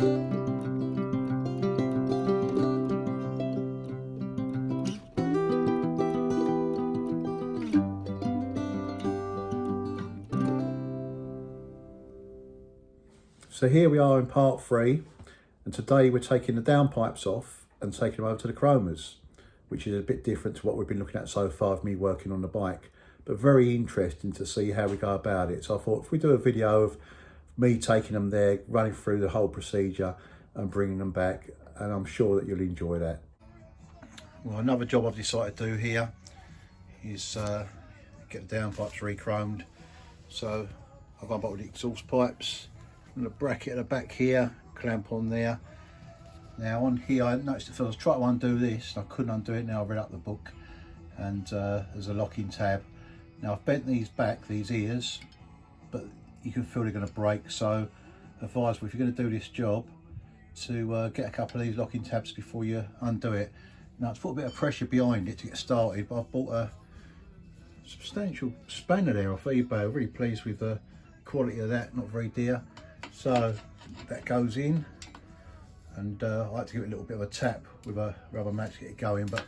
So here we are in part 3, and today we're taking the downpipes off and taking them over to the chromas, which is a bit different to what we've been looking at so far of me working on the bike, but very interesting to see how we go about it. So I thought if we do a video of me taking them there, running through the whole procedure and bringing them back, and I'm sure that you'll enjoy that. Well, another job I've decided to do here is get the downpipes re-chromed. So I've unbolted the exhaust pipes and the bracket at the back here, clamp on there. Now on here I noticed at first I was trying to undo this and I couldn't undo it. Now I've read up the book and there's a locking tab. Now I've bent these back, these ears, but you can feel they're going to break, so advisable if you're going to do this job to get a couple of these locking tabs before you undo it. Now it's put a bit of pressure behind it to get started, but I've bought a substantial spanner there off eBay. I'm really pleased with the quality of that, not very dear. So that goes in, and I like to give it a little bit of a tap with a rubber mat to get it going, but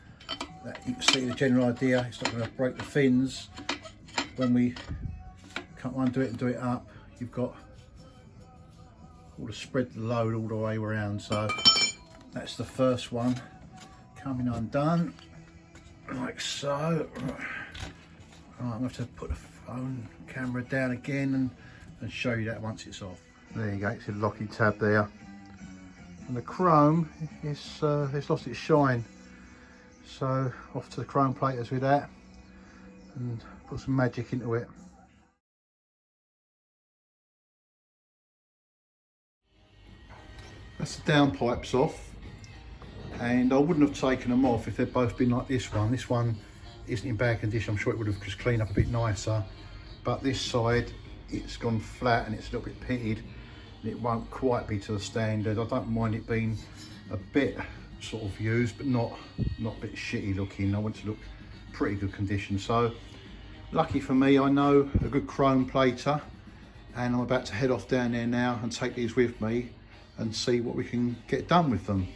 you can see the general idea. It's not going to break the fins. When we can't undo it and do it up, you've got all to spread the load all the way around. So that's the first one coming undone, like so. Right, I'm going to have to put the phone camera down again and show you that once it's off. There you go, it's a locking tab there. And the chrome it's lost its shine. So off to the chrome platers with that and put some magic into it. That's the downpipes off, and I wouldn't have taken them off if they'd both been like this one. This one isn't in bad condition. I'm sure it would have just cleaned up a bit nicer, but this side it's gone flat and it's a little bit pitted and it won't quite be to the standard. I don't mind it being a bit sort of used, but not a bit shitty looking. I want it to look pretty good condition. So lucky for me, I know a good chrome plater, and I'm about to head off down there now and take these with me and see what we can get done with them.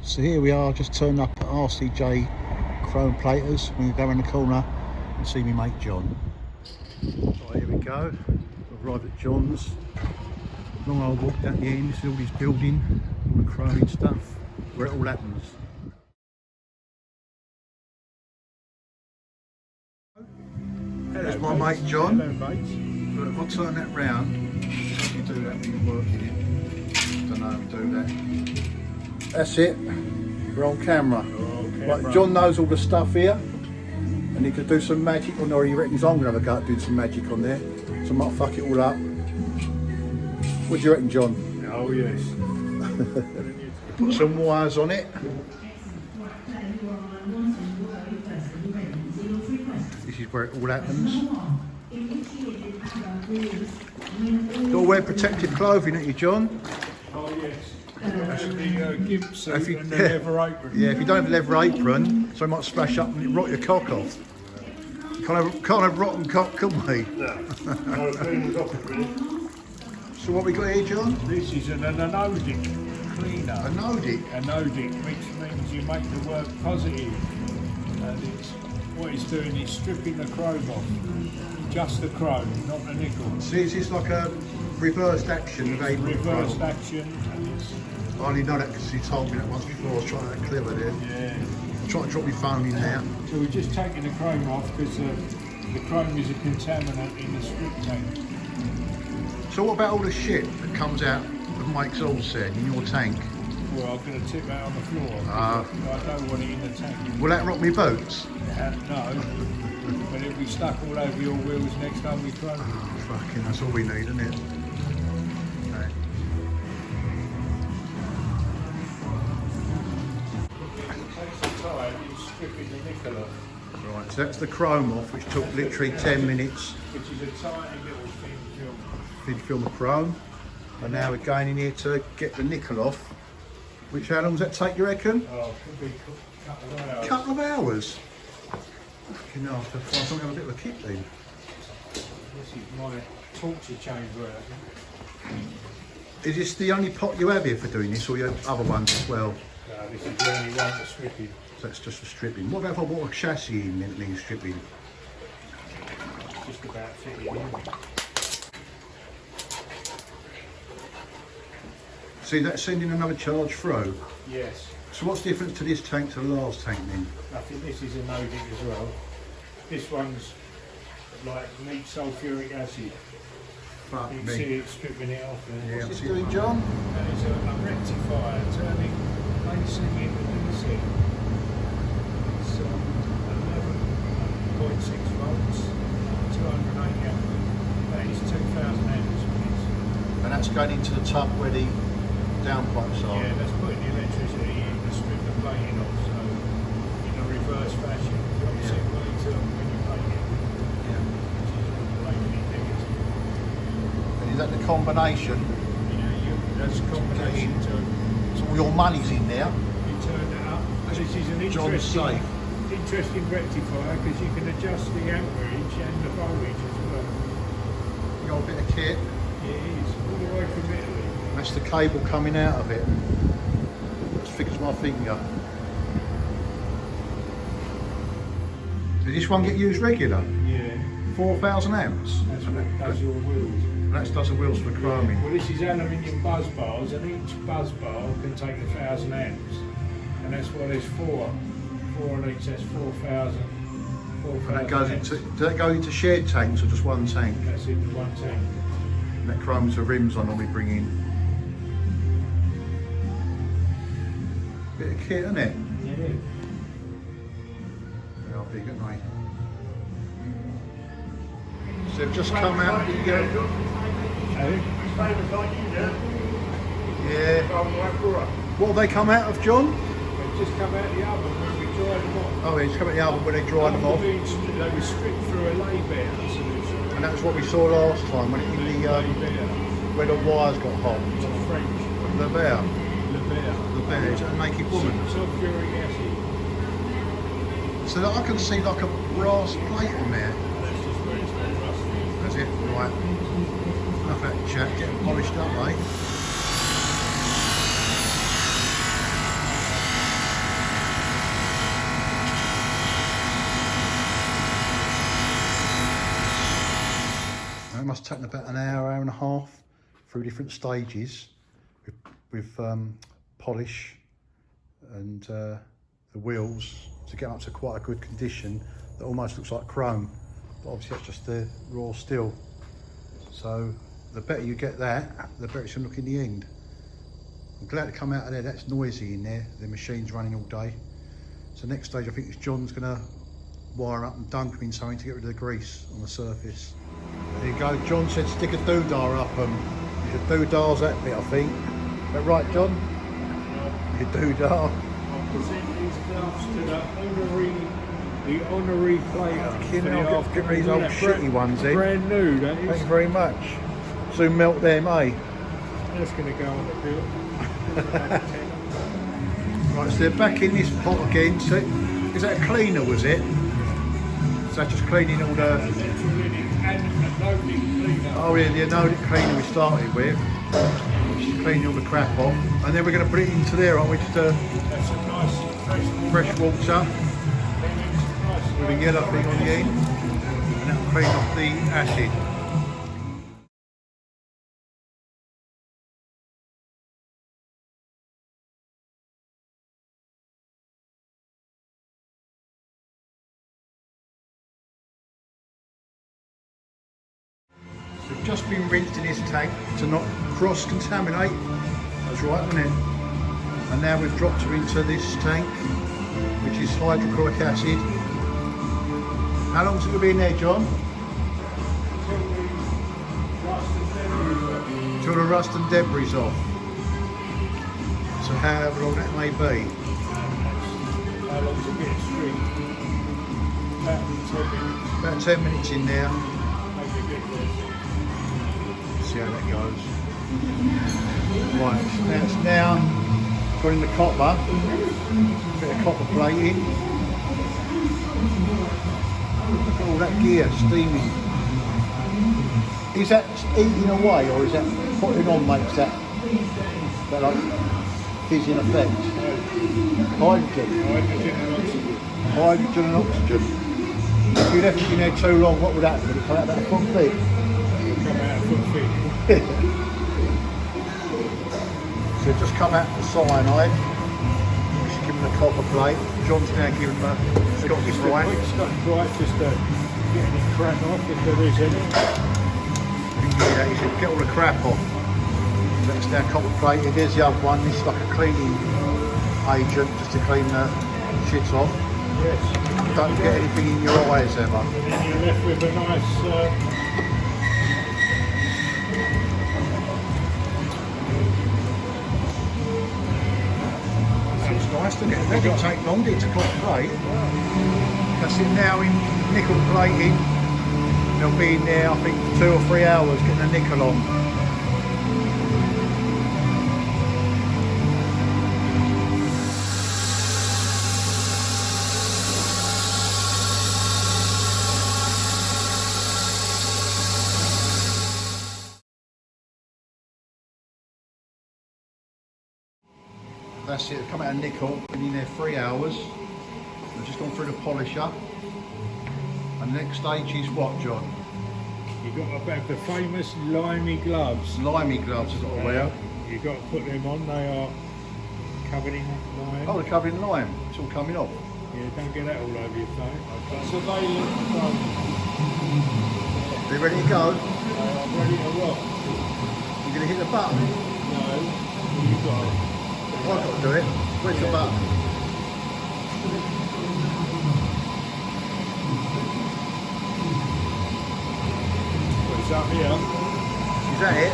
So here we are, just turned up at RCJ Chrome Platers. We're going to go around the corner and see me mate John. Right, here we go. We've arrived at John's. Long old walk down the end. This is all his building, all the chroming stuff, where it all happens. There's my mate John. Hello, mate. Look, if I turn that round, you do that when you're working it. Don't know how to do that. That's it, we're on camera. Right, John knows all the stuff here, and he could do some magic on there. He reckons I'm going to have a go at doing some magic on there, so I might fuck it all up. What do you reckon, John? Oh yes. Put some wires on it. This is where it all happens. You've got to wear protective clothing, haven't you, John? Oh yes. The gimp suit and the leather apron. Yeah, if you don't have a leather apron, so it might splash up and it rot your cock off. Can't have rotten cock, can we? No. No, clean it off, really. So what we got here, John? This is an anodic cleaner. Anodic? Anodic, which means you make the work positive. And what it's doing is stripping the chrome off. Just the chrome, not the nickel. See, is this like a reversed action of a reversed action, and it's... I only know that because he told me that once before. I was trying to clever there. Yeah. I'm trying to drop my phone in there. So we're just taking the chrome off because the chrome is a contaminant in the strip tank. So what about all the shit that comes out of Mike's exhaust set in your tank? Well, I'm going to tip that on the floor. I don't want it in the tank. Will that rot me boots? No, but it'll be stuck all over your wheels next time we chrome it. Oh, fucking, that's all we need, isn't it? Okay. Stripping the nickel off. Right, so that's the chrome off, which took literally 10 minutes. Which is a tiny little thin film. Thin film of chrome. And now we're going in here to get the nickel off. Which, how long does that take, you reckon? Oh, could be a couple of hours. Couple of hours? Fucking hell, I have to find something to have a bit of a kick then. This is my torture chamber. Is this the only pot you have here for doing this, or you have other ones as well? No, this is the only one for stripping. So that's just for stripping. What about if I bought a chassis in and needs stripping? Just about fitting in. See, that's sending another charge through. Yes. So what's the difference to this tank to the last tank then? I think this is an Odin as well. This one's like neat sulfuric acid. Fuck You can me. see it stripping it off there. Yeah, What's I'm it seeing John. That is a rectifier turning AC into DC. It's 11.6 volts, 280 amps. That is 2,000 amps. And that's going into the tub where the downpipes are. Yeah, that's putting the electricity in to strip the plating off, so in a reverse fashion. You obviously want it to when you plate it, Yeah. plating it negative. And is that the combination? That's a combination to So all your money's in there. you turn that up. This is an John's safe. interesting rectifier because you can adjust the amperage and the voltage as well. You got a bit of kit. It is all the way from Italy. That's the cable coming out of it. As thick as my finger. Did this one get used regular? Yeah, 4,000 amps? that's what does your wheels. That does the wheels for the chroming. Well, this is aluminium buzz bars, and each buzz bar can take 1,000 amps, and that's what there's four. Four on each. That's 4,000. And that goes into, does that go into shared tanks or just one tank? That's in the one tank. And that chromes the rims on when we bring in. Bit of kit, isn't it? Yeah. They are big, aren't they? So they've just come out the yeah. What have they come out of, John? They've just come out the oven when we dried them off. Oh, they just come out the oven when they dry them off. They were stripped through a lay better solution. And that was what we saw last time when it in the where the wires got hot. French. The bear. Le bear. The bear, is that a naked woman? Sulfuric acid. So that I can see like a brass plate on there. That's just where it's got rusty. That's it, right. Enough of that chat, getting polished up, eh? It must have taken about an hour, hour and a half through different stages with polish and the wheels to get up to quite a good condition that almost looks like chrome, but obviously that's just the raw steel. So the better you get that, the better it's going to look in the end. I'm glad to come out of there. That's noisy in there. The machine's running all day. So next stage I think is John's going to wire up and dunk them in something to get rid of the grease on the surface. There you go. John said stick a doodah up them. You should doodah's that bit, I think. Is that right, John? You doodah. I'll present these gloves to the honorary plater. I'll get rid of these old shitty ones in. Brand new, that Thank is. you very much. Soon melt them, eh? That's going to go on the bill. Right, so they're back in this pot again. So is that a cleaner, was it? So that's just cleaning all the... Oh yeah, the anodic cleaner we started with. Which is cleaning all the crap off. And then we're going to put it into there, aren't we? Just That's a nice fresh water with a yellow thing on the end. And that'll clean off the acid. They've just been rinsed in this tank to not cross-contaminate. That's right, isn't it? And now we've dropped her into this tank, which is hydrochloric acid. How long's it going to be in there, John? Till the rust and debris is off. So however long that may be. How long's a bit of string? About 10 minutes. About 10 minutes in there. Maybe a bit less. See how that goes. Right, now it's now got in the copper. Bit of copper plating. Look at all that gear steaming. Is that eating away, or is that putting on makes that like fizzing effect? Hydrogen. Hydrogen and oxygen. If you left it in there too long, what would happen? Would it come out about a foot thick? It will come out a foot thick. So just come out the cyanide. Just give him the copper plate. John's now giving him a Scottish Rite. Scottish Rite, just getting it crap off if there is any. Yeah, he said get all the crap off. So that's now copper plated. There's the other one. This is like a cleaning agent just to clean the shits off. Yes. Don't get anything in your eyes ever. And then you're left with a nice. It's nice to get. That didn't take long, did it, to copper plate? That's it now in nickel plating. They'll be in there, I think, 2 or 3 hours getting the nickel on. That's it, come out of nickel, been in there 3 hours. We've just gone through the polisher. And the next stage is what, John? You've got to have the famous limey gloves. Limey gloves I've got to wear. You've got to put them on, they are covered in lime. Oh, they're covered in lime, it's all coming off. Yeah, don't get that all over your face. Surveillance phone. Are you ready to go? I'm ready to rock. You're going to hit the button? No, you've got it. I've got to do it. Where's the button? It's up here. Is that it?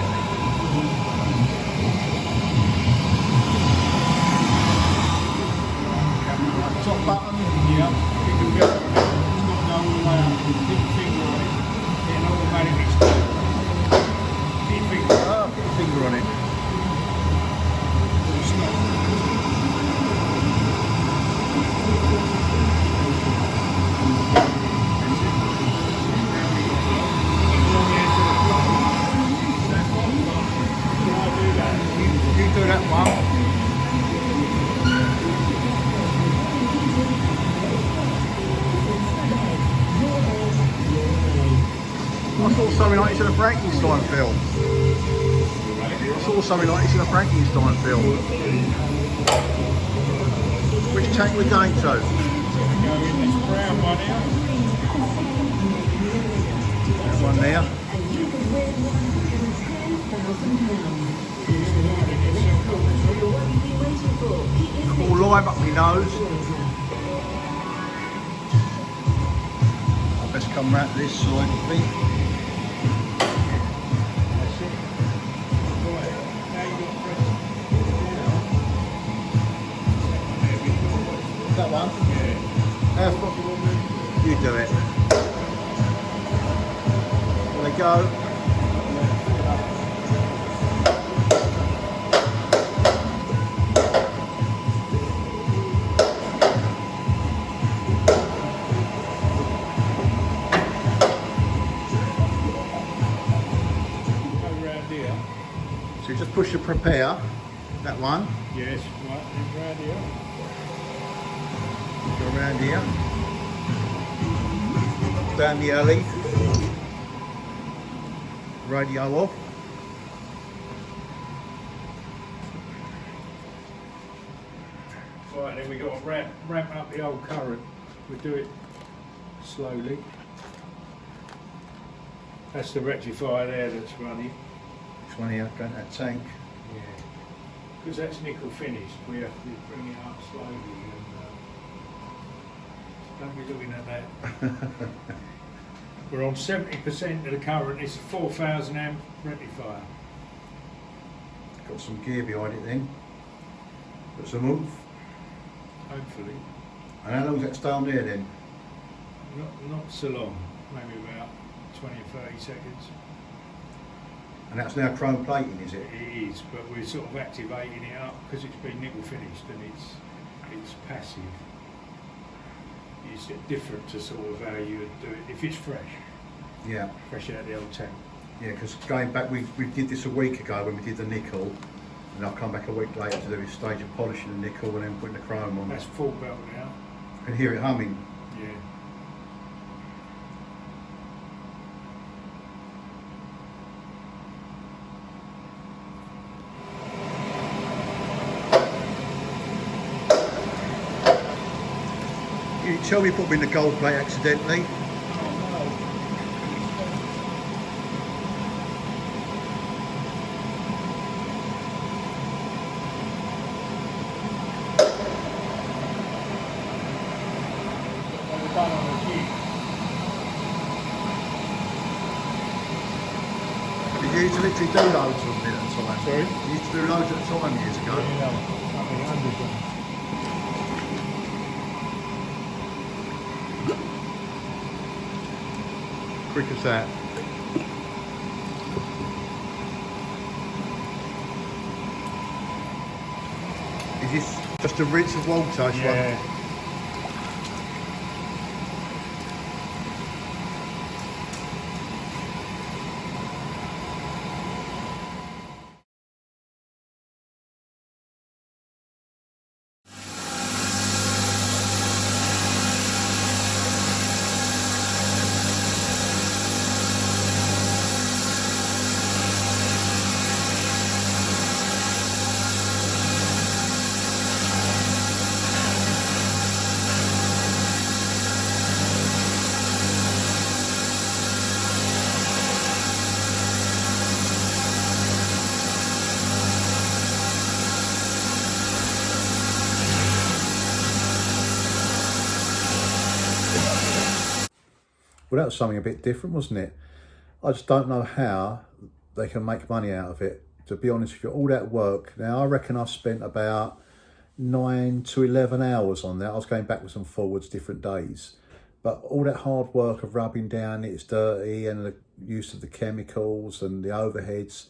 Top button? Yeah, you can go. It's got no big finger on it. It'll automatically stop. Keep finger. Oh, put your finger on it. You do that one. I saw something like this in a Frankenstein film. I saw something like this in a Frankenstein film. Which tank we going to? Go in this brown one here. That one there. All lime up my nose. I'll best come round to this side, I think. That's it. Right, now you've got to press That one? Yeah. How's possible? You do it. There they go. So you just push the prepare, that one, Yes, right, and round here. go around here, down the alley, radio off. Right, then we got to ramp up the old current. We do it slowly. That's the rectifier there that's running. This one here, down that tank. Yeah. Because that's nickel finished, we have to bring it up slowly and don't be looking at that. We're on 70% of the current, it's a 4,000 amp rectifier. Got some gear behind it then. Got some oomph. Hopefully. And how long does that stay on there then? Not so long, maybe about 20 or 30 seconds. And that's now chrome plating, is it? It is, but we're sort of activating it up because it's been nickel finished and it's passive. It's different to sort of how you would do it if it's fresh. Yeah. Fresh out of the old tank. Yeah, because going back, we did this a week ago when we did the nickel, and I'll come back a week later to do this stage of polishing the nickel and then putting the chrome on. That's full belt now. You can hear it humming. Yeah. You tell me you put me in the gold plate accidentally. You used to literally do loads of them at a time. Sorry? You used to do loads at a time years ago. Quick as that. Is this just a rinse of water? This Yeah. one? Well, that was something a bit different, wasn't it? I just don't know how they can make money out of it. To be honest with you, all that work. Now, I reckon I've spent about 9 to 11 hours on that. I was going backwards and forwards different days. But all that hard work of rubbing down it's dirty and the use of the chemicals and the overheads.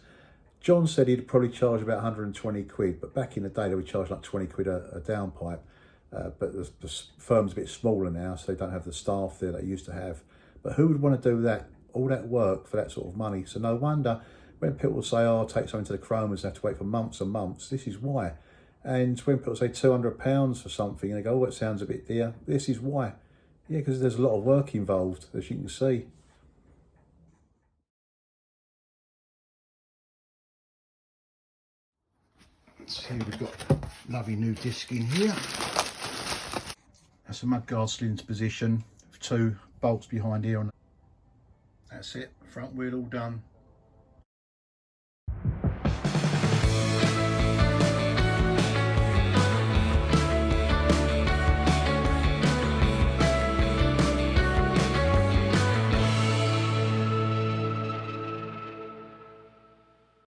John said he'd probably charge about 120 quid, but back in the day they would charge like 20 quid a downpipe. But the firm's a bit smaller now, so they don't have the staff there that they used to have. But who would want to do that, all that work for that sort of money? So no wonder when people say, oh, I'll take something to the chromers and have to wait for months and months, this is why. And when people say £200 for something and they go, oh, it sounds a bit dear, this is why. Yeah, because there's a lot of work involved, as you can see. So we've got a lovely new disc in here. That's a mudguard slid into position, 2 bolts behind here. That's it, front wheel all done.